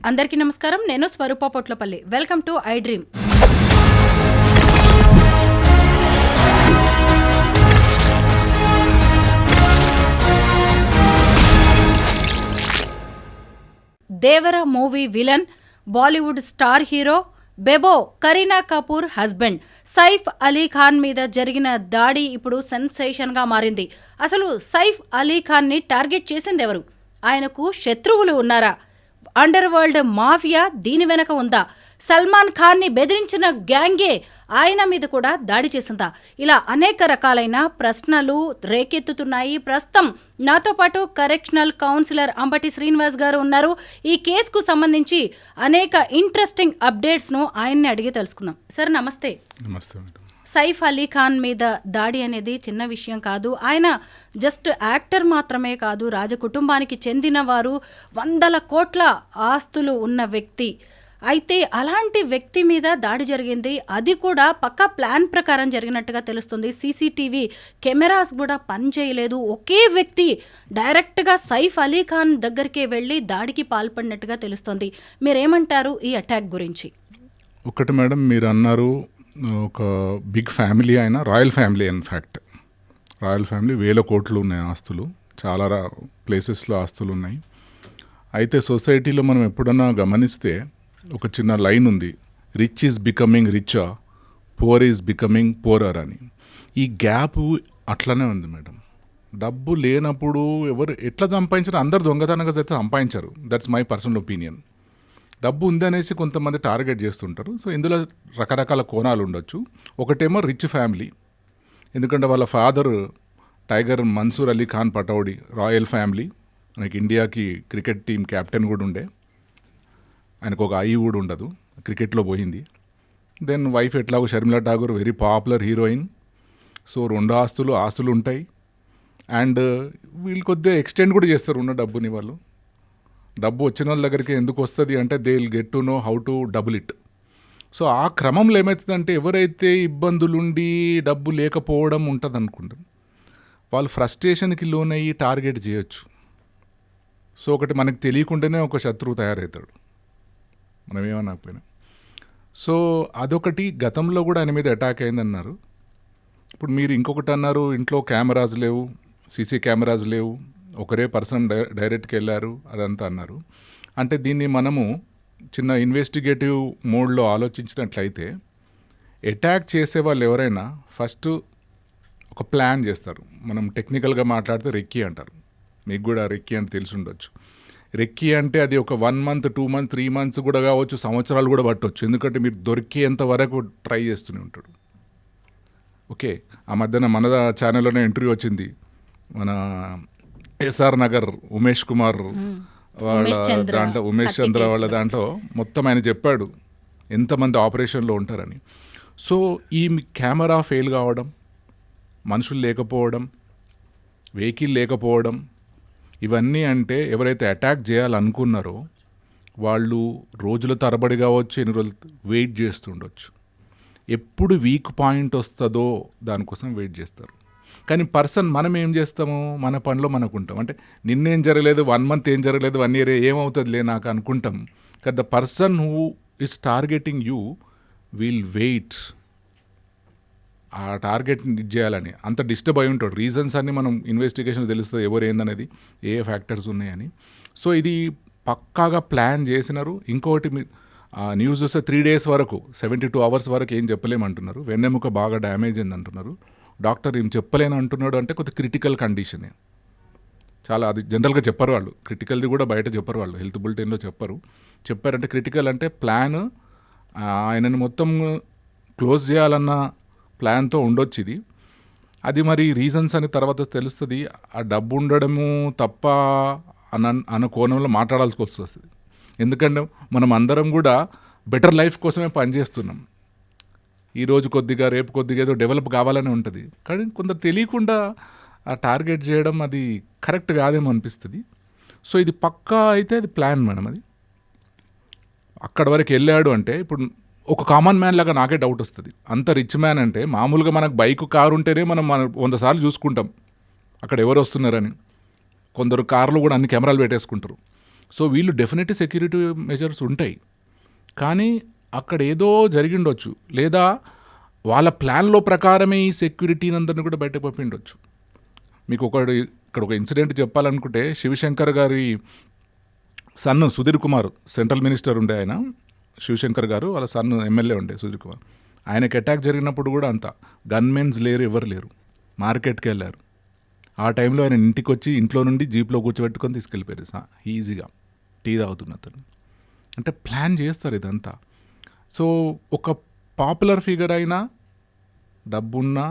అందరికీ నమస్కారం. నేను Swaroopa Potlapalli. Welcome to I dream. Devara movie villain, Bollywood star hero Bebo Kareena Kapoor husband Saif Ali Khan మీద జరిగిన దాడి ఇప్పుడు సెన్సేషన్గా మారింది. అసలు సైఫ్ అలీ ఖాన్ని టార్గెట్ చేసింది ఎవరు? ఆయనకు శత్రువులు ఉన్నారా? అండర్ వరల్డ్ మాఫియా దీని వెనక ఉందా? సల్మాన్ ఖాన్ని బెదిరించిన గ్యాంగే ఆయన మీద కూడా దాడి చేసిందా? ఇలా అనేక రకాలైన ప్రశ్నలు రేకెత్తుతున్నాయి. ప్రస్తుతం నాతో పాటు కరెక్షనల్ కౌన్సిలర్ అంబటి శ్రీనివాస్ గారు ఉన్నారు. ఈ కేసుకు సంబంధించి అనేక ఇంట్రెస్టింగ్ అప్డేట్స్ను ఆయన్ని అడిగి తెలుసుకుందాం. సార్ నమస్తే. నమస్తే. సైఫ్ అలీ ఖాన్ మీద దాడి అనేది చిన్న విషయం కాదు. ఆయన జస్ట్ యాక్టర్ మాత్రమే కాదు, రాజకుటుంబానికి చెందిన వారు, 100 కోట్ల ఆస్తులు ఉన్న వ్యక్తి. అయితే అలాంటి వ్యక్తి మీద దాడి జరిగింది. అది కూడా పక్కా ప్లాన్ ప్రకారం జరిగినట్టుగా తెలుస్తుంది. సీసీటీవీ కెమెరాస్ కూడా పనిచేయలేదు. ఒకే వ్యక్తి డైరెక్ట్గా సైఫ్ అలీ ఖాన్ దగ్గరికి వెళ్ళి దాడికి పాల్పడినట్టుగా తెలుస్తుంది. మీరేమంటారు ఈ అటాక్ గురించి? ఒకటి మేడం, మీరు అన్నారు ఒక బిగ్ ఫ్యామిలీ అయినా, royal family in fact royal family, 1000 కోట్లు ఉన్నాయి ఆస్తులు, చాలా ప్లేసెస్లో ఆస్తులు ఉన్నాయి. అయితే సొసైటీలో మనం ఎప్పుడన్నా గమనిస్తే ఒక చిన్న లైన్ ఉంది, rich is becoming richer, poor is becoming poorer అని. ఈ గ్యాప్ అట్లనే ఉంది మేడం. డబ్బు లేనప్పుడు ఎవరు ఎట్లా సంపాదించారు? అందరు దొంగతనంగా అయితే సంపాదించారు. That's my personal opinion. డబ్బు ఉందనేసి కొంతమంది టార్గెట్ చేస్తుంటారు. సో ఇందులో రకరకాల కోణాలు ఉండొచ్చు. ఒకటేమో రిచ్ ఫ్యామిలీ, ఎందుకంటే వాళ్ళ father tiger Mansoor Ali Khan Pataudi, royal family. మనకి ఇండియాకి క్రికెట్ టీం కెప్టెన్ కూడా ఉండే. ఆయనకు ఒక ఐ కూడా ఉండదు, క్రికెట్లో పోయింది. దెన్ వైఫ్ ఎట్లాగో Sharmila Tagore, very popular heroine. So 2 ఆస్తులు ఉంటాయి. అండ్ వీళ్ళు కొద్దిగా ఎక్స్టెండ్ కూడా చేస్తారు ఉన్న డబ్బుని. వాళ్ళు డబ్బు వచ్చిన వాళ్ళ దగ్గరికి ఎందుకు వస్తుంది అంటే they will get to know how to double it. So ఆ క్రమంలో ఏమవుతుందంటే, ఎవరైతే ఇబ్బందులుండి డబ్బు లేకపోవడం ఉంటుంది అనుకుంటాం, వాళ్ళు ఫ్రస్ట్రేషన్కి లోనయ్యి టార్గెట్ చేయొచ్చు. సో ఒకటి మనకు తెలియకుండానే ఒక శత్రువు తయారవుతాడు, మనం ఏమనకపోయినా. సో అదొకటి. గతంలో కూడా ఆయన మీద అటాక్ అయిందన్నారు. ఇప్పుడు మీరు ఇంకొకటి అన్నారు, ఇంట్లో కెమెరాస్ లేవు, సీసీ కెమెరాస్ లేవు, ఒకరే పర్సన్ డైరెక్ట్కి వెళ్ళారు, అదంతా అన్నారు. అంటే దీన్ని మనము చిన్న ఇన్వెస్టిగేటివ్ మోడ్లో ఆలోచించినట్లయితే, అటాక్ చేసే వాళ్ళు ఎవరైనా ఫస్ట్ ఒక ప్లాన్ చేస్తారు. మనం టెక్నికల్గా మాట్లాడితే రెక్కీ అంటారు. మీకు కూడా రెక్కీ అంటే తెలిసి ఉండొచ్చు. రెక్కీ అంటే అది ఒక 1 మంత్, 2 మంత్, 3 మంత్స్ కూడా కావచ్చు, సంవత్సరాలు కూడా పట్టవచ్చు. ఎందుకంటే మీరు దొరికేంత వరకు ట్రై చేస్తూనే ఉంటాడు. ఓకే, ఆ మధ్యన మన ఛానల్లోనే ఇంటర్వ్యూ వచ్చింది, మన ఎస్ఆర్ నగర్ ఉమేష్ కుమార్ వాళ్ళ దాంట్లో, ఉమేష్ చంద్ర వాళ్ళ దాంట్లో మొత్తం ఆయన చెప్పాడు ఎంతమంది ఆపరేషన్లో ఉంటారని. సో ఈ కెమెరా ఫెయిల్ కావడం, మనుషులు లేకపోవడం, వెహికల్ లేకపోవడం, ఇవన్నీ అంటే ఎవరైతే అటాక్ చేయాలనుకున్నారో వాళ్ళు రోజుల తరబడి కావచ్చు, ఎన్ని రోజులు వెయిట్ చేస్తుండొచ్చు. ఎప్పుడు వీక్ పాయింట్ వస్తుందో దానికోసం వెయిట్ చేస్తారు. కానీ మనం ఏం చేస్తాము, మన పనిలో మనకు ఉంటాం. అంటే నిన్నేం జరగలేదు, 1 మంత్ ఏం జరగలేదు, 1 ఇయర్ ఏమవుతుందిలే నాకు అనుకుంటాం. కానీ the person who is targeting you will wait ఆ టార్గెట్ చేయాలని. అంత డిస్టర్బ్ అయి ఉంటాడు. రీజన్స్ అన్నీ మనం ఇన్వెస్టిగేషన్ తెలుస్తుంది ఎవరు ఏందనేది, ఏ ఫ్యాక్టర్స్ ఉన్నాయని. సో ఇది పక్కాగా ప్లాన్ చేసినారు. ఇంకొకటి న్యూస్ చూస్తే 3 days వరకు, 72 hours వరకు ఏం చెప్పలేమంటున్నారు. వెన్నెముక బాగా డ్యామేజ్ అయింది అంటున్నారు. డాక్టర్ ఏం చెప్పలేను అంటున్నాడు. అంటే కొద్ది క్రిటికల్ కండిషనే. చాలా అది జనరల్గా చెప్పరు వాళ్ళు, క్రిటికల్ది కూడా బయట చెప్పరు వాళ్ళు, హెల్త్ బులెటిన్లో చెప్పారంటే క్రిటికల్ అంటే ప్లాన్ ఆయనని మొత్తం క్లోజ్ చేయాలన్న ప్లాన్తో ఉండొచ్చు ఇది. అది మరి రీజన్స్ అని తర్వాత తెలుస్తుంది. ఆ డబ్బు ఉండడము తప్ప అన్న కోణంలో మాట్లాడాల్సి వస్తుంది. ఎందుకంటే మనం అందరం కూడా బెటర్ లైఫ్ కోసమే పనిచేస్తున్నాం. ఈరోజు కొద్దిగా రేపు కొద్దిగా ఏదో డెవలప్ కావాలని ఉంటుంది, కానీ కొందరు తెలియకుండా ఆ టార్గెట్ చేయడం అది కరెక్ట్ కాదేమో అనిపిస్తుంది. సో ఇది పక్కా అయితే అది ప్లాన్ మేడం. అది అక్కడ వరకు వెళ్ళాడు అంటే ఇప్పుడు ఒక కామన్ మ్యాన్ లాగా నాకే డౌట్ వస్తుంది. అంత రిచ్ మ్యాన్ అంటే మామూలుగా మనకు బైక్ కారు ఉంటేనే మనం 100 సార్లు చూసుకుంటాం అక్కడ ఎవరు వస్తున్నారని. కొందరు కార్లు కూడా అన్ని కెమెరాలు పెట్టేసుకుంటారు. సో వీళ్ళు డెఫినెట్లీ సెక్యూరిటీ మెజర్స్ ఉంటాయి, కానీ అక్కడ ఏదో జరిగిండొచ్చు, లేదా వాళ్ళ ప్లాన్లో ప్రకారమే ఈ సెక్యూరిటీని అందరిని కూడా బయటకు పంపిండొచ్చు. మీకు ఇక్కడ ఒక ఇన్సిడెంట్ చెప్పాలనుకుంటే, శివశంకర్ గారి son Sudheer Kumar central minister ఉండే ఆయన, శివశంకర్ గారు వాళ్ళ సన్ ఎమ్మెల్యే ఉండే సుధీర్ కుమార్. ఆయనకి అటాక్ జరిగినప్పుడు కూడా అంతా గన్మెన్స్ లేరు, ఎవరు లేరు, మార్కెట్కి వెళ్ళారు. ఆ టైంలో ఆయన ఇంటికి వచ్చి ఇంట్లో నుండి జీప్లో కూర్చోబెట్టుకొని తీసుకెళ్ళిపోయారు ఈజీగా, టీ తాగుతున్న అతను. అంటే ప్లాన్ చేస్తారు ఇదంతా. సో ఒక పాపులర్ ఫిగర్ అయినా, డబ్బున్నా,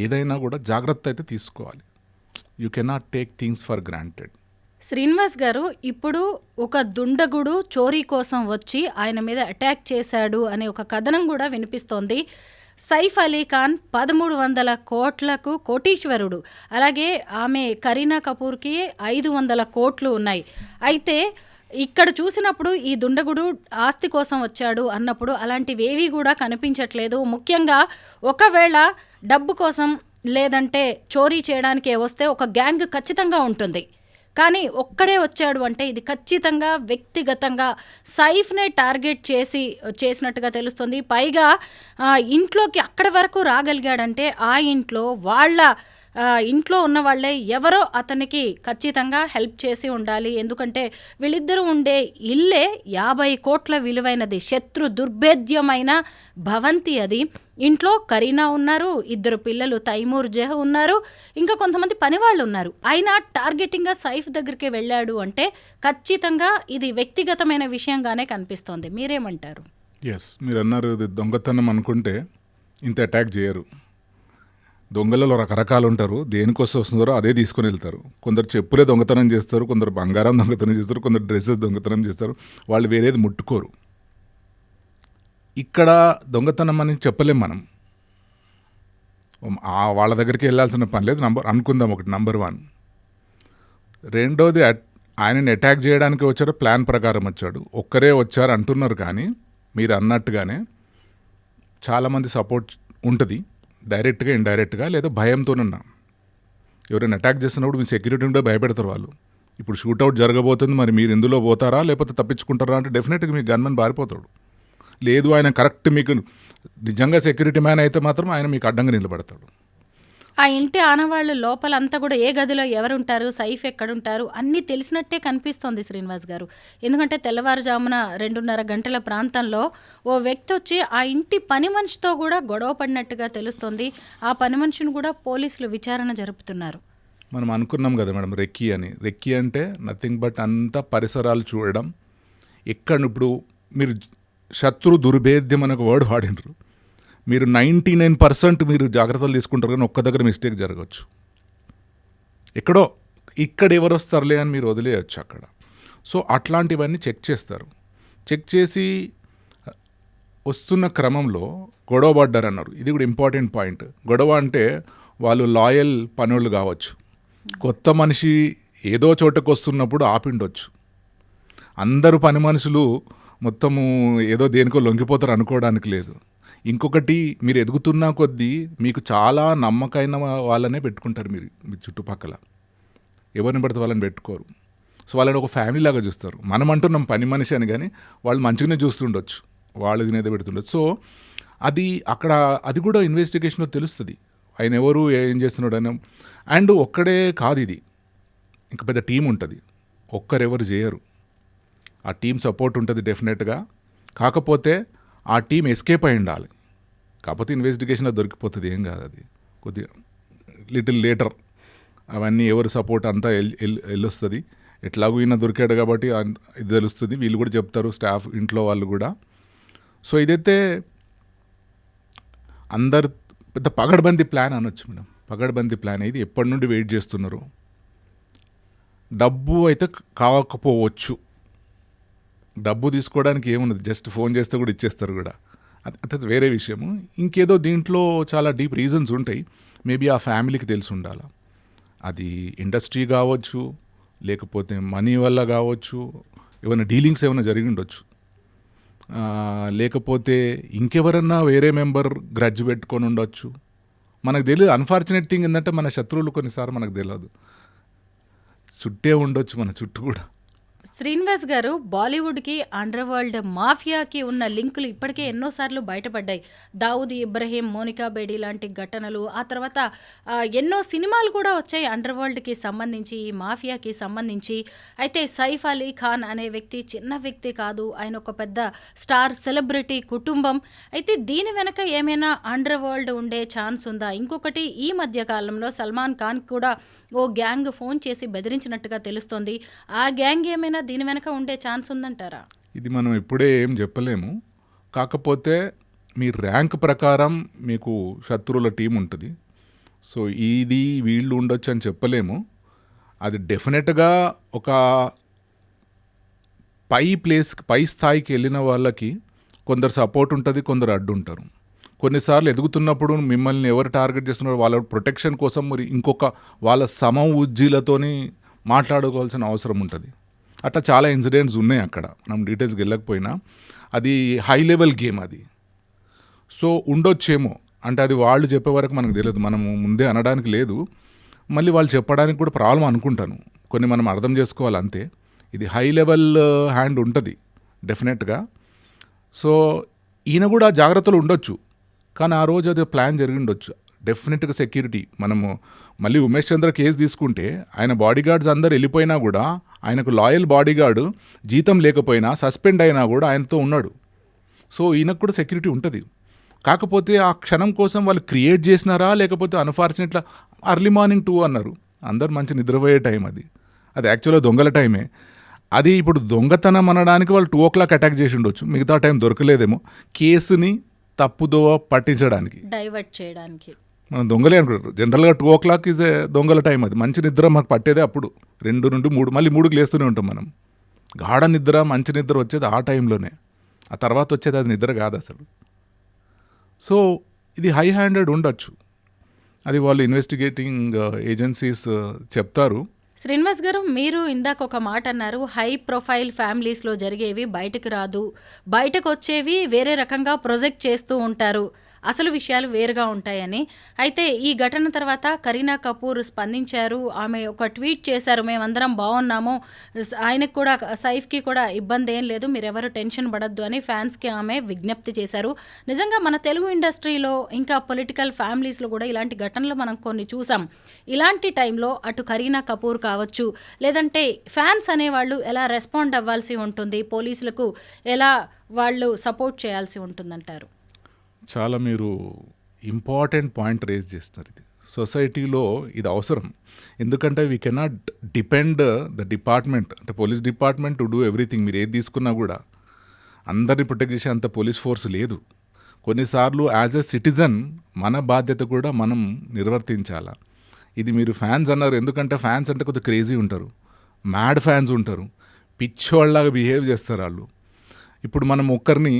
ఏదైనా కూడా జాగ్రత్త అయితే తీసుకోవాలి. You cannot take things for granted. Srinivas గారు, ఇప్పుడు ఒక దుండగుడు చోరీ కోసం వచ్చి ఆయన మీద అటాక్ చేశాడు అనే ఒక కథనం కూడా వినిపిస్తోంది. సైఫ్ అలీ ఖాన్ 1300 కోట్లకు కోటీశ్వరుడు. అలాగే ఆమె కరీనా కపూర్కి 500 కోట్లు ఉన్నాయి. అయితే ఇక్కడ చూసినప్పుడు ఈ దుండగుడు ఆస్తి కోసం వచ్చాడు అన్నప్పుడు అలాంటివేవి కూడా కనిపించట్లేదు. ముఖ్యంగా ఒకవేళ డబ్బు కోసం లేదంటే చోరీ చేయడానికే వస్తే ఒక గ్యాంగ్ ఖచ్చితంగా ఉంటుంది, కానీ ఒక్కడే వచ్చాడు అంటే ఇది ఖచ్చితంగా వ్యక్తిగతంగా సైఫ్నే టార్గెట్ చేసినట్టుగా తెలుస్తుంది. పైగా ఇంట్లోకి అక్కడి వరకు రాగలిగాడంటే ఆ ఇంట్లో ఇంట్లో ఉన్న వాళ్ళే ఎవరో అతనికి ఖచ్చితంగా హెల్ప్ చేసి ఉండాలి. ఎందుకంటే వీళ్ళిద్దరూ ఉండే ఇల్లే 50 కోట్ల విలువైనది, శత్రు దుర్భేద్యమైన భవంతి అది. ఇంట్లో కరీనా ఉన్నారు, 2 పిల్లలు తైమూర్ జహ్ ఉన్నారు, ఇంకా కొంతమంది పనివాళ్ళు ఉన్నారు. అయినా టార్గెటింగ్గా సైఫ్ దగ్గరికి వెళ్ళాడు అంటే ఖచ్చితంగా ఇది వ్యక్తిగతమైన విషయంగానే కనిపిస్తోంది. మీరేమంటారు? ఎస్, మీరు అన్నారు ఇది దొంగతనం అనుకుంటే ఇంత అటాక్ చేయరు. దొంగలలో రకరకాలు ఉంటారు, దేనికోసం వస్తున్నారో అదే తీసుకొని వెళ్తారు. కొందరు చెప్పులే దొంగతనం చేస్తారు, కొందరు బంగారం దొంగతనం చేస్తారు, కొందరు డ్రెస్సెస్ దొంగతనం చేస్తారు. వాళ్ళు వేరేది ముట్టుకోరు. ఇక్కడ దొంగతనం అని చెప్పలేం మనం. వాళ్ళ దగ్గరికి వెళ్ళాల్సిన పని లేదు. అనుకుందాం ఒకటి, నంబర్ 1. రెండోది, ఆయనని అటాక్ చేయడానికి వచ్చాడు, ప్లాన్ ప్రకారం వచ్చాడు. ఒక్కరే వచ్చారు అంటున్నారు, కానీ మీరు అన్నట్టుగానే చాలామంది సపోర్ట్ ఉంటుంది, డైరెక్ట్గా ఇండైరెక్ట్గా, లేదా భయంతోనున్నా. ఎవరైనా అటాక్ చేస్తున్నప్పుడు మీ సెక్యూరిటీ ఉంటే భయపెడతారు వాళ్ళు. ఇప్పుడు షూట్అవుట్ జరగబోతుంది, మరి మీరు ఇందులో పోతారా లేకపోతే తప్పించుకుంటారా అంటే డెఫినెట్గా మీ గన్మెన్ పారిపోతాడు. లేదు, ఆయన కరెక్ట్ మీకు నిజంగా సెక్యూరిటీ మ్యాన్ అయితే మాత్రం ఆయన మీకు అడ్డంగా నిలబడతాడు. ఆ ఇంటి ఆనవాళ్ళు లోపలంతా కూడా ఏ గదిలో ఎవరుంటారు, సైఫ్ ఎక్కడుంటారు అన్నీ తెలిసినట్టే కనిపిస్తోంది శ్రీనివాస్ గారు. ఎందుకంటే తెల్లవారుజామున 2:30 గంటల ప్రాంతంలో ఓ వ్యక్తి వచ్చి ఆ ఇంటి పని మనిషితో కూడా గొడవ పడినట్టుగా తెలుస్తోంది. ఆ పని మనిషిని కూడా పోలీసులు విచారణ జరుపుతున్నారు. మనం అనుకున్నాం కదా మేడం, రెక్కీ అని. రెక్కీ అంటే నథింగ్ బట్ అంతా పరిసరాలు చూడడం. ఇప్పుడు మీరు శత్రు దుర్భేద్యం అనే ఒక వర్డ్ వాడినరు. మీరు 99% మీరు జాగ్రత్తలు తీసుకుంటారు, కానీ ఒక్క దగ్గర మిస్టేక్ జరగవచ్చు. ఇక్కడ ఎవరు వస్తారులే అని మీరు వదిలేయచ్చు అక్కడ. సో అట్లాంటివన్నీ చెక్ చేస్తారు. చెక్ చేసి వస్తున్న క్రమంలో గొడవ పడ్డారన్నారు. ఇది కూడా ఇంపార్టెంట్ పాయింట్. గొడవ అంటే వాళ్ళు లాయల్ పనులు కావచ్చు, కొత్త మనిషి ఏదో చోటకు వస్తున్నప్పుడు ఆపిండొచ్చు. అందరూ పని మనుషులు మొత్తము ఏదో దేనికో లొంగిపోతారు అనుకోవడానికి లేదు. ఇంకొకటి, మీరు ఎదుగుతున్న కొద్దీ మీకు చాలా నమ్మకమైన వాళ్ళనే పెట్టుకుంటారు మీరు మీ చుట్టుపక్కల. ఎవరిని పడితే వాళ్ళని పెట్టుకోరు. సో వాళ్ళని ఒక ఫ్యామిలీ లాగా చూస్తారు. మనం అంటున్నాం పని మనిషి అని, కానీ వాళ్ళు మంచిగానే చూస్తుండొచ్చు, వాళ్ళు తినేది పెడుతుండొచ్చు. సో అది కూడా ఇన్వెస్టిగేషన్లో తెలుస్తుంది, ఆయన ఎవరు, ఏం చేస్తున్నాడు అని. అండ్ ఒక్కడే కాదు ఇది, ఇంకా పెద్ద టీం ఉంటుంది. ఒక్కరెవరు చేయరు, ఆ టీం సపోర్ట్ ఉంటుంది డెఫినెట్గా. కాకపోతే ఆ టీం ఎస్కేప్ అయి ఉండాలి. కాకపోతే ఇన్వెస్టిగేషన్లో దొరికిపోతుంది, ఏం కాదు. అది కొద్దిగా లిటిల్ లేటర్ అవన్నీ ఎవరు సపోర్ట్ అంతా వెళ్ళొస్తుంది. ఎట్లాగూ ఈయన దొరికాడు కాబట్టి ఇది తెలుస్తుంది. వీళ్ళు కూడా చెప్తారు, స్టాఫ్, ఇంట్లో వాళ్ళు కూడా. సో ఇదైతే అందరు పెద్ద పగడ్బందీ ప్లాన్ అనొచ్చు మేడం. పగడ్బందీ ప్లాన్ ఇది ఎప్పటి నుండి వెయిట్ చేస్తున్నారు. డబ్బు అయితే కావకపోవచ్చు, డబ్బు తీసుకోవడానికి ఏమున్నది, జస్ట్ ఫోన్ చేస్తే కూడా ఇచ్చేస్తారు కూడా, అది వేరే విషయము. ఇంకేదో దీంట్లో చాలా డీప్ రీజన్స్ ఉంటాయి. మేబీ ఆ ఫ్యామిలీకి తెలిసి ఉండాలి. అది ఇండస్ట్రీ కావచ్చు, లేకపోతే మనీ వల్ల కావచ్చు, ఏమైనా డీలింగ్స్ ఏమైనా జరిగి ఉండొచ్చు, లేకపోతే ఇంకెవరన్నా వేరే మెంబర్ గ్రడ్జ్ పెట్టుకొని ఉండొచ్చు. మనకు తెలియదు. అన్ఫార్చునేట్ థింగ్ ఏంటంటే మన శత్రువులు కొన్నిసార్లు మనకు తెలియదు, చుట్టే ఉండొచ్చు మన చుట్టూ కూడా. శ్రీనివాస్ గారు, బాలీవుడ్కి అండర్ వరల్డ్ మాఫియాకి ఉన్న లింకులు ఇప్పటికే ఎన్నోసార్లు బయటపడ్డాయి. దావుద్ ఇబ్రహీం, మోనికా బేడీ లాంటి ఘటనలు, ఆ తర్వాత ఎన్నో సినిమాలు కూడా వచ్చాయి అండర్ వరల్డ్కి సంబంధించి, ఈ మాఫియాకి సంబంధించి. అయితే సైఫ్ అలీ ఖాన్ అనే వ్యక్తి చిన్న వ్యక్తి కాదు, ఆయన ఒక పెద్ద స్టార్ సెలబ్రిటీ కుటుంబం. అయితే దీని వెనక ఏమైనా అండర్ వరల్డ్ ఉండే ఛాన్స్ ఉందా? ఇంకొకటి, ఈ మధ్య కాలంలో సల్మాన్ ఖాన్ కూడా ఓ గ్యాంగ్ ఫోన్ చేసి బెదిరించినట్టుగా తెలుస్తోంది. ఆ గ్యాంగ్ ఏమైనా దీని వెనక ఉండే ఛాన్స్ ఉందంటారా? ఇది మనం ఇప్పుడే ఏం చెప్పలేము. కాకపోతే మీ ర్యాంక్ ప్రకారం మీకు శత్రువుల టీం ఉంటుంది. సో ఇది వీళ్ళు ఉండొచ్చు అని చెప్పలేము. అది డెఫినెట్గా ఒక పై స్థాయికి వెళ్ళిన వాళ్ళకి కొందరు సపోర్ట్ ఉంటుంది, కొందరు అడ్డు ఉంటారు. కొన్నిసార్లు ఎదుగుతున్నప్పుడు మిమ్మల్ని ఎవరు టార్గెట్ చేస్తున్నారో వాళ్ళ ప్రొటెక్షన్ కోసం మరి ఇంకొక వాళ్ళ ఉజ్జీలతోని మాట్లాడుకోవాల్సిన అవసరం ఉంటుంది. అట్లా చాలా ఇన్సిడెంట్స్ ఉన్నాయి అక్కడ, మనం డీటెయిల్స్కి వెళ్ళకపోయినా. అది హై లెవెల్ గేమ్ అది. సో ఉండొచ్చేమో, అంటే అది వాళ్ళు చెప్పే వరకు మనకు తెలియదు, మనము ముందే అనడానికి లేదు. మళ్ళీ వాళ్ళు చెప్పడానికి కూడా ప్రాబ్లం అనుకుంటాను, కొన్ని మనం అర్థం చేసుకోవాలి అంతే. ఇది హై లెవెల్ హ్యాండ్ ఉంటుంది డెఫినెట్గా. సో ఈయన కూడా జాగ్రత్తలు ఉండొచ్చు, కానీ ఆ రోజు అది ప్లాన్ జరిగిండొచ్చు. డెఫినెట్గా సెక్యూరిటీ, మనము మళ్ళీ ఉమేష్ చంద్ర కేసు తీసుకుంటే ఆయన బాడీగార్డ్స్ అందరు వెళ్ళిపోయినా కూడా, ఆయనకు లాయల్ బాడీగార్డు జీతం లేకపోయినా సస్పెండ్ అయినా కూడా ఆయనతో ఉన్నాడు. సో ఈయనకు కూడా సెక్యూరిటీ ఉంటుంది. కాకపోతే ఆ క్షణం కోసం వాళ్ళు క్రియేట్ చేసినారా, లేకపోతే అన్ఫార్చునేట్లా అర్లీ మార్నింగ్ 2 అన్నారు, అందరు మంచి నిద్రపోయే టైం అది యాక్చువల్గా దొంగల టైమే. అది ఇప్పుడు దొంగతనం అనడానికి వాళ్ళు 2 o'clock అటాక్ చేసి ఉండొచ్చు, మిగతా టైం దొరకలేదేమో కేసుని తప్పుదోవ పట్టించడానికి, డైవర్ట్ చేయడానికి. మనం దొంగలే అనుకుంటారు. జనరల్గా 2 o'clock ఈజ్ ఏ దొంగల టైం. అది మంచి నిద్ర మాకు పట్టేదే అప్పుడు, 2 నుండి 3, మళ్ళీ 3కి లేస్తూనే ఉంటాం మనం. గాఢ నిద్ర, మంచి నిద్ర వచ్చేది ఆ టైంలోనే, ఆ తర్వాత వచ్చేది అది నిద్ర కాదు అసలు. సో ఇది హై హ్యాండెడ్ ఉండొచ్చు, అది వాళ్ళు ఇన్వెస్టిగేటింగ్ ఏజెన్సీస్ చెప్తారు. శ్రీనివాస్ గారు, మీరు ఇందాక ఒక మాట అన్నారు, హై ప్రొఫైల్ ఫ్యామిలీస్లో జరిగేవి బయటకు రాదు, బయటకు వచ్చేవి వేరే రకంగా ప్రొజెక్ట్ చేస్తూ ఉంటారు, అసలు విషయాలు వేరుగా ఉంటాయని. అయితే ఈ ఘటన తర్వాత కరీనా కపూర్ స్పందించారు. ఆమె ఒక ట్వీట్ చేశారు, మేమందరం బాగున్నాము, ఆయనకు కూడా, సైఫ్కి కూడా ఇబ్బంది ఏం లేదు, మీరెవరు టెన్షన్ పడద్దు అని ఫ్యాన్స్కి ఆమె విజ్ఞప్తి చేశారు. నిజంగా మన తెలుగు ఇండస్ట్రీలో ఇంకా పొలిటికల్ ఫ్యామిలీస్లో కూడా ఇలాంటి ఘటనలు మనం కొన్ని చూసాం. ఇలాంటి టైంలో అటు కరీనా కపూర్ కావచ్చు, లేదంటే ఫ్యాన్స్ అనేవాళ్ళు ఎలా రెస్పాండ్ అవ్వాల్సి ఉంటుంది, పోలీసులకు ఎలా వాళ్ళు సపోర్ట్ చేయాల్సి ఉంటుందంటారు? చాలా మీరు ఇంపార్టెంట్ పాయింట్ రేజ్ చేస్తారు. ఇది సొసైటీలో ఇది అవసరం. ఎందుకంటే we cannot depend the department, అంటే police department to do everything. మీరు ఏది తీసుకున్నా కూడా అందరినీ ప్రొటెక్ట్ చేసే అంత పోలీస్ ఫోర్స్ లేదు. కొన్నిసార్లు యాజ్ ఎ సిటిజన్ మన బాధ్యత కూడా మనం నిర్వర్తించాలా. ఇది మీరు ఫ్యాన్స్ అన్నారు, ఎందుకంటే ఫ్యాన్స్ అంటే కొద్దిగా క్రేజీ ఉంటారు, మ్యాడ్ ఫ్యాన్స్ ఉంటారు, పిచ్చోళ్ళలాగా బిహేవ్ చేస్తారు వాళ్ళు. ఇప్పుడు మనం ఒక్కరిని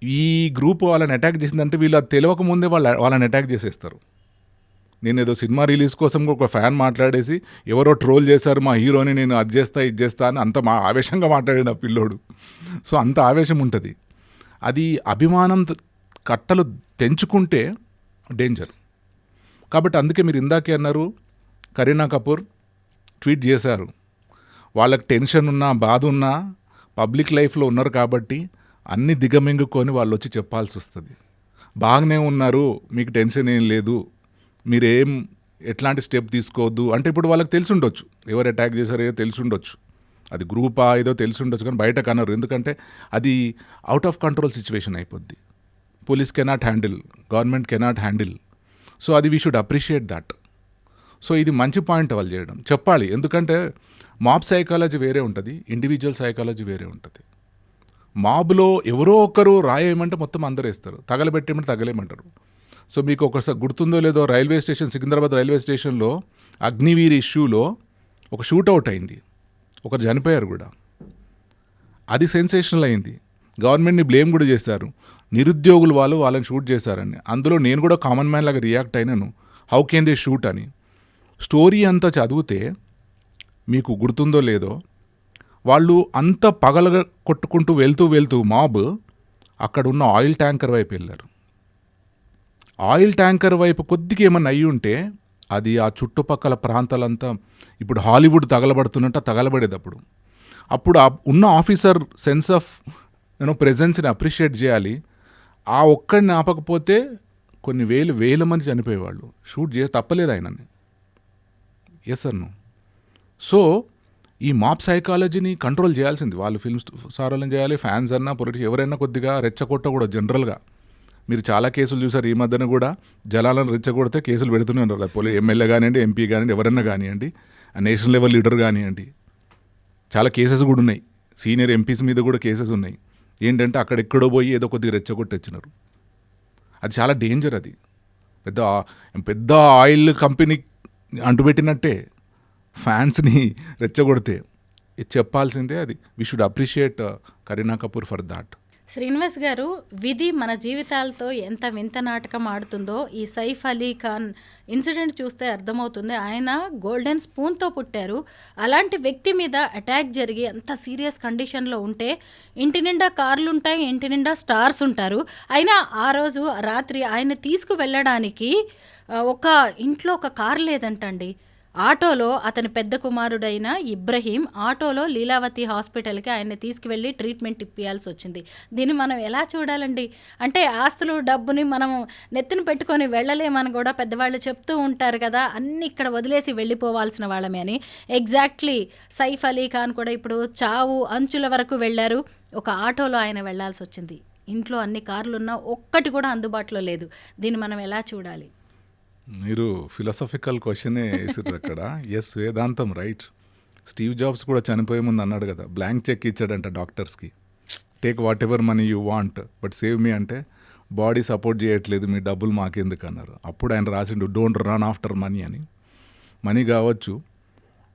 ఈ గ్రూప్ వాళ్ళని అటాక్ చేసిందంటే వీళ్ళు అది తెలియక ముందే వాళ్ళని అటాక్ చేసేస్తారు. నేను ఏదో సినిమా రిలీజ్ కోసం ఒక ఫ్యాన్ మాట్లాడేసి ఎవరో ట్రోల్ చేశారు మా హీరోని, నేను అది చేస్తా ఇది చేస్తా అని అంత ఆవేశంగా మాట్లాడాడు ఆ పిల్లోడు. సో అంత ఆవేశం ఉంటుంది. అది అభిమానం కట్టలు తెంచుకుంటే డేంజర్. కాబట్టి అందుకే మీరు ఇందాకే అన్నారు, కరీనా కపూర్ ట్వీట్ చేశారు. వాళ్ళకి టెన్షన్ ఉన్నా బాధ ఉన్నా పబ్లిక్ లైఫ్లో ఉన్నారు కాబట్టి అన్నీ దిగమింగుకొని వాళ్ళు వచ్చి చెప్పాల్సి వస్తుంది. బాగానే ఉన్నారు, మీకు టెన్షన్ ఏం లేదు, మీరేం ఎట్లాంటి స్టెప్ తీసుకోవద్దు అంటే ఇప్పుడు వాళ్ళకి తెలిసి ఉండొచ్చు ఎవరు అటాక్ చేశారో ఏదో తెలిసి ఉండొచ్చు, అది గ్రూపా ఏదో తెలిసి ఉండొచ్చు, కానీ బయట కనరు. ఎందుకంటే అది అవుట్ ఆఫ్ కంట్రోల్ సిచ్యువేషన్ అయిపోద్ది. Police cannot handle, government cannot handle. So అది we should appreciate that. So ఇది మంచి పాయింట్ వాళ్ళు చేయడం, చెప్పాలి. ఎందుకంటే మాబ్ సైకాలజీ వేరే ఉంటుంది, ఇండివిజువల్ సైకాలజీ వేరే ఉంటుంది. మాబ్లో ఎవరో ఒకరు రాయేయమంటే మొత్తం అందరూ వేస్తారు, తగలబెట్టేయమంటే తగలేమంటారు. సో మీకు ఒకసారి గుర్తుందో లేదో, రైల్వే స్టేషన్, సికింద్రాబాద్ రైల్వే స్టేషన్లో అగ్నివీర్ ఇష్యూలో ఒక షూట్అవుట్ అయింది, ఒకరు చనిపోయారు కూడా. అది సెన్సేషనల్ అయింది. గవర్నమెంట్ని బ్లేమ్ కూడా చేశారు. నిరుద్యోగులు వాళ్ళని షూట్ చేశారని. అందులో నేను కూడా కామన్ మ్యాన్ లాగా రియాక్ట్ అయినాను, హౌ కెన్ దే షూట్ అని. స్టోరీ అంతా చదివితే మీకు గుర్తుందో లేదో, వాళ్ళు అంత పగలగా కొట్టుకుంటూ వెళ్తూ మాబ్ అక్కడ ఉన్న ఆయిల్ ట్యాంకర్ వైపు వెళ్ళారు. ఆయిల్ ట్యాంకర్ వైపు కొద్దిగా ఏమన్నా అయ్యి ఉంటే అది ఆ చుట్టుపక్కల ప్రాంతాలంతా ఇప్పుడు హాలీవుడ్ తగలబడుతున్నట్టు తగలబడేది. అప్పుడు ఉన్న ఆఫీసర్ సెన్స్ ఆఫ్ ప్రెజెన్స్ని అప్రిషియేట్ చేయాలి. ఆ ఒక్కడిని ఆపకపోతే కొన్ని వేల మంది చనిపోయేవాళ్ళు. షూట్ తప్పలేదు ఆయనని. Yes sir no. సో ఈ మాప్ సైకాలజీని కంట్రోల్ చేయాల్సింది వాళ్ళు. ఫిల్మ్ స్టార్లను చేయాలి, ఫ్యాన్స్ అన్నా, పొలిటిక్స్ ఎవరైనా కొద్దిగా రెచ్చగొట్టకూడదు. జనరల్గా మీరు చాలా కేసులు చూసారు. ఈ మధ్యన కూడా జనాలను రెచ్చగొడితే కేసులు పెడుతూనే ఉన్నారు. ఎమ్మెల్యే కానివ్వండి, ఎంపీ కానివ్వండి, ఎవరన్నా కానివ్వండి, నేషనల్ లెవెల్ లీడర్ కానివ్వండి. చాలా కేసెస్ కూడా ఉన్నాయి. సీనియర్ ఎంపీస్ మీద కూడా కేసెస్ ఉన్నాయి. ఏంటంటే అక్కడెక్కడో పోయి ఏదో కొద్దిగా రెచ్చగొట్టి వచ్చినారు. అది చాలా డేంజర్. అది పెద్ద ఆయిల్ కంపెనీ అంటుపెట్టినట్టే ఫ్యాన్స్ని రెచ్చగొడితే. ఇది చెప్పాల్సిందే. అది we should appreciate Kareena Kapoor for that. Srinivas గారు, విధి మన జీవితాలతో ఎంత వింత నాటకం ఆడుతుందో ఈ సైఫ్ అలీ ఖాన్ ఇన్సిడెంట్ చూస్తే అర్థమవుతుంది. ఆయన గోల్డెన్ స్పూన్తో పుట్టారు. అలాంటి వ్యక్తి మీద అటాక్ జరిగి అంత సీరియస్ కండిషన్లో ఉంటే ఇంటి నిండా కార్లు ఉంటాయి, ఇంటి నిండా స్టార్స్ ఉంటారు. అయినా ఆ రోజు రాత్రి ఆయన తీసుకువెళ్ళడానికి ఒక ఇంట్లో ఒక కారు లేదంటండి. ఆటోలో అతని పెద్ద కుమారుడైన ఇబ్రహీం ఆటోలో లీలావతి హాస్పిటల్కి ఆయన్ని తీసుకువెళ్ళి ట్రీట్మెంట్ ఇప్పియాల్సి వచ్చింది. దీన్ని మనం ఎలా చూడాలండి? అంటే ఆస్తులు డబ్బుని మనం నెత్తిన పెట్టుకొని వెళ్ళలేమని కూడా పెద్దవాళ్ళు చెప్తూ ఉంటారు కదా, అన్నీ ఇక్కడ వదిలేసి వెళ్ళిపోవాల్సిన వాళ్ళమే అని. ఎగ్జాక్ట్లీ సైఫ్ అలీ ఖాన్ కూడా ఇప్పుడు చావు అంచుల వరకు వెళ్ళారు. ఒక ఆటోలో ఆయన వెళ్లాల్సి వచ్చింది. ఇంట్లో అన్ని కార్లున్నా ఒక్కటి కూడా అందుబాటులో లేదు. దీన్ని మనం ఎలా చూడాలి? మీరు ఫిలాసఫికల్ క్వశ్చనే వేసారు అక్కడ. ఎస్, వేదాంతం రైట్. స్టీవ్ జాబ్స్ కూడా చనిపోయే ముందు అన్నాడు కదా, బ్లాంక్ చెక్ ఇచ్చాడంట డాక్టర్స్కి, take whatever money you want but save me. అంటే బాడీ సపోర్ట్ చేయట్లేదు, మీ డబ్బులు మాకెందుకు అన్నారు. అప్పుడు ఆయన రాసిండు డోంట్ రన్ ఆఫ్టర్ మనీ అని. మనీ కావచ్చు,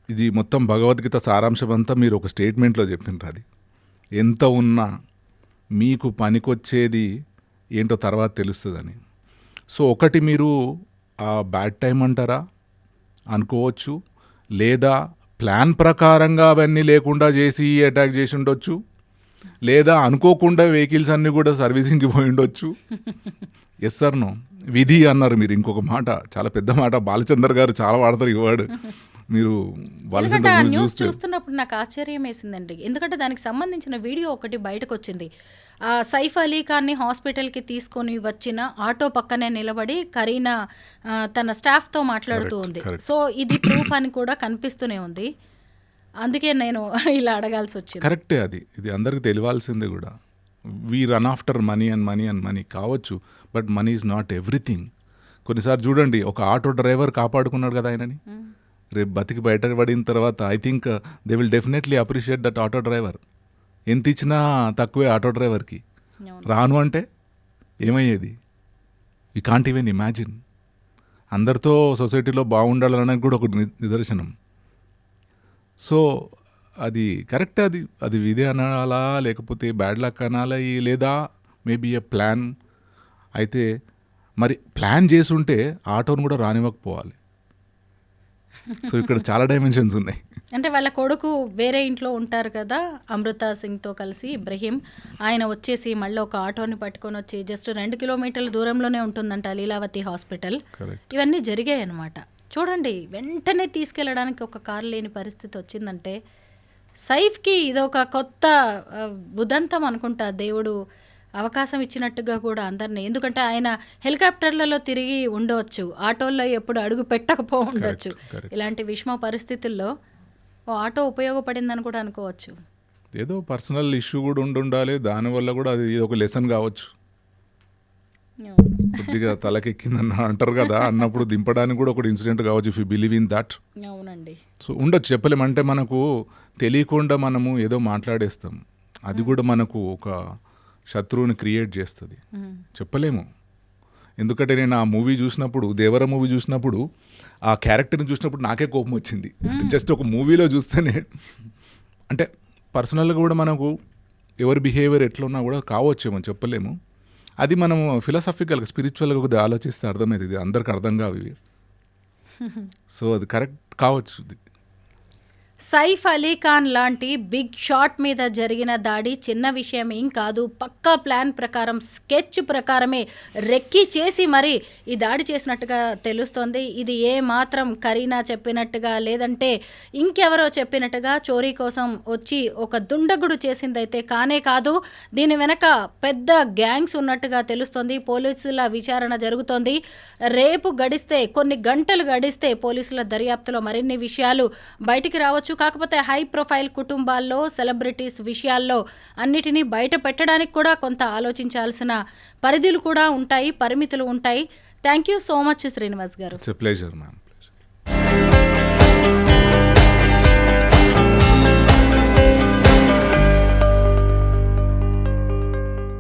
ఇది మొత్తం భగవద్గీత సారాంశం అంతా మీరు ఒక స్టేట్మెంట్లో చెప్పిండ్రు. అది ఎంత ఉన్నా మీకు పనికొచ్చేది ఏంటో తర్వాత తెలుస్తుందని. సో ఒకటి మీరు బ్యాడ్ టైం అంటారా అనుకోవచ్చు, లేదా ప్లాన్ ప్రకారంగా అవన్నీ లేకుండా చేసి అటాక్ చేసి ఉండొచ్చు, లేదా అనుకోకుండా వెహికల్స్ అన్నీ కూడా సర్వీసింగ్కి పోయి ఉండొచ్చు. Yes sir no. విధి అన్నారు మీరు, ఇంకొక మాట, చాలా పెద్ద మాట. బాలచందర్ గారు చాలా వాడతారు ఈ వర్డ్. మీరు న్యూస్ చూస్తున్నప్పుడు నాకు ఆశ్చర్యం వేసిందండి. ఎందుకంటే దానికి సంబంధించిన వీడియో ఒకటి బయటకు వచ్చింది. సైఫ్ అలీ ఖాన్ని హాస్పిటల్కి తీసుకొని వచ్చిన ఆటో పక్కనే నిలబడి కరీనా తన స్టాఫ్తో మాట్లాడుతూ ఉంది. సో ఇది ప్రూఫ్ అని కూడా కనిపిస్తూనే ఉంది. అందుకే నేను ఇలా అడగాల్సి వచ్చింది. కరెక్టే. అది ఇది అందరికి తెలియాల్సిందే కూడా. We run after money and money and money కావచ్చు, but money is not everything. కొన్నిసార్లు చూడండి, ఒక ఆటో డ్రైవర్ కాపాడుకున్నాడు కదా ఆయనని. రేపు బతికి బయటపడిన తర్వాత I think they will definitely appreciate that auto driver. ఎంత ఇచ్చినా తక్కువే ఆటో డ్రైవర్కి. రాను అంటే ఏమయ్యేది? You can't even imagine. అందరితో సొసైటీలో బాగుండాలనడానికి కూడా ఒక నిదర్శనం. సో అది కరెక్టే. అది విధి అనాలా, లేకపోతే బ్యాడ్ లక్ అనాలా, లేదా మేబీ ఏ ప్లాన్. అయితే మరి ప్లాన్ చేసి ఉంటే ఆటోను కూడా రానివ్వకపోవాలి. సో ఇక్కడ చాలా డైమెన్షన్స్ ఉన్నాయి. అంటే వాళ్ళ కొడుకు వేరే ఇంట్లో ఉంటారు కదా, అమృతా సింగ్తో కలిసి ఇబ్రహీం. ఆయన వచ్చేసి మళ్ళీ ఒక ఆటోని పట్టుకొని వచ్చి జస్ట్ 2 కిలోమీటర్ల దూరంలోనే ఉంటుందంట లీలావతి హాస్పిటల్. ఇవన్నీ జరిగాయి అన్నమాట. చూడండి, వెంటనే తీసుకెళ్ళడానికి ఒక కారు లేని పరిస్థితి వచ్చిందంటే సైఫ్కి ఇదొక కొత్త ఉదంతం అనుకుంటా. దేవుడు అవకాశం ఇచ్చినట్టుగా కూడా అందరినీ. ఎందుకంటే ఆయన హెలికాప్టర్లలో తిరిగి ఉండవచ్చు, ఆటోల్లో ఎప్పుడు అడుగు పెట్టకపో ఉండొచ్చు. ఇలాంటి విషమ పరిస్థితుల్లో ఓ ఆటో ఉపయోగపడిందని కూడా అనుకోవచ్చు. ఏదో పర్సనల్ ఇష్యూ కూడా ఉండాలి, దానివల్ల కూడా అది ఒక లెసన్ కావచ్చు. కొద్దిగా తలకెక్కిందన్న అంటారు కదా, అన్నప్పుడు దింపడానికి కూడా ఒక ఇన్సిడెంట్ కావచ్చు, if you believe in that. అవునండి. సో ఉండొచ్చు, చెప్పలేము. అంటే మనకు తెలియకుండా మనము ఏదో మాట్లాడేస్తాం, అది కూడా మనకు ఒక శత్రువుని క్రియేట్ చేస్తుంది. చెప్పలేము. ఎందుకంటే నేను ఆ మూవీ చూసినప్పుడు, దేవర మూవీ చూసినప్పుడు, ఆ క్యారెక్టర్ని చూసినప్పుడు నాకే కోపం వచ్చింది. జస్ట్ ఒక మూవీలో చూస్తేనే. అంటే పర్సనల్గా కూడా మనకు ఎవరి బిహేవియర్ ఎట్లున్నా కూడా కావచ్చేమో చెప్పలేము. అది మనం ఫిలాసఫికల్గా స్పిరిచువల్గా కొద్దిగా ఆలోచిస్తే అర్థమవుతుంది, అందరికి అర్థం కావు ఇవి. సో అది కరెక్ట్ కావచ్చు. సైఫ్ అలీ ఖాన్ లాంటి బిగ్ షాట్ మీద జరిగిన దాడి చిన్న విషయం ఏం కాదు. పక్కా ప్లాన్ ప్రకారం, స్కెచ్ ప్రకారమే రెక్కి చేసి మరి ఈ దాడి చేసినట్టుగా తెలుస్తోంది. ఇది ఏ మాత్రం కరీనా చెప్పినట్టుగా లేదంటే ఇంకెవరో చెప్పినట్టుగా చోరీ కోసం వచ్చి ఒక దుండగుడు చేసిందైతే కానే కాదు. దీని వెనక పెద్ద గ్యాంగ్స్ ఉన్నట్టుగా తెలుస్తోంది. పోలీసుల విచారణ జరుగుతోంది. రేపు గడిస్తే, కొన్ని గంటలు గడిస్తే పోలీసుల దర్యాప్తులో మరిన్ని విషయాలు బయటికి రావచ్చు. కాకపోతే హై ప్రొఫైల్ కుటుంబాల్లో, సెలబ్రిటీస్ విషయాల్లో అన్నిటినీ బయట పెట్టడానికి కూడా కొంత ఆలోచించాల్సిన పరిధులు కూడా ఉంటాయి, పరిమితులు ఉంటాయి. Thank you so much Srinivas గారు. It's a pleasure ma'am.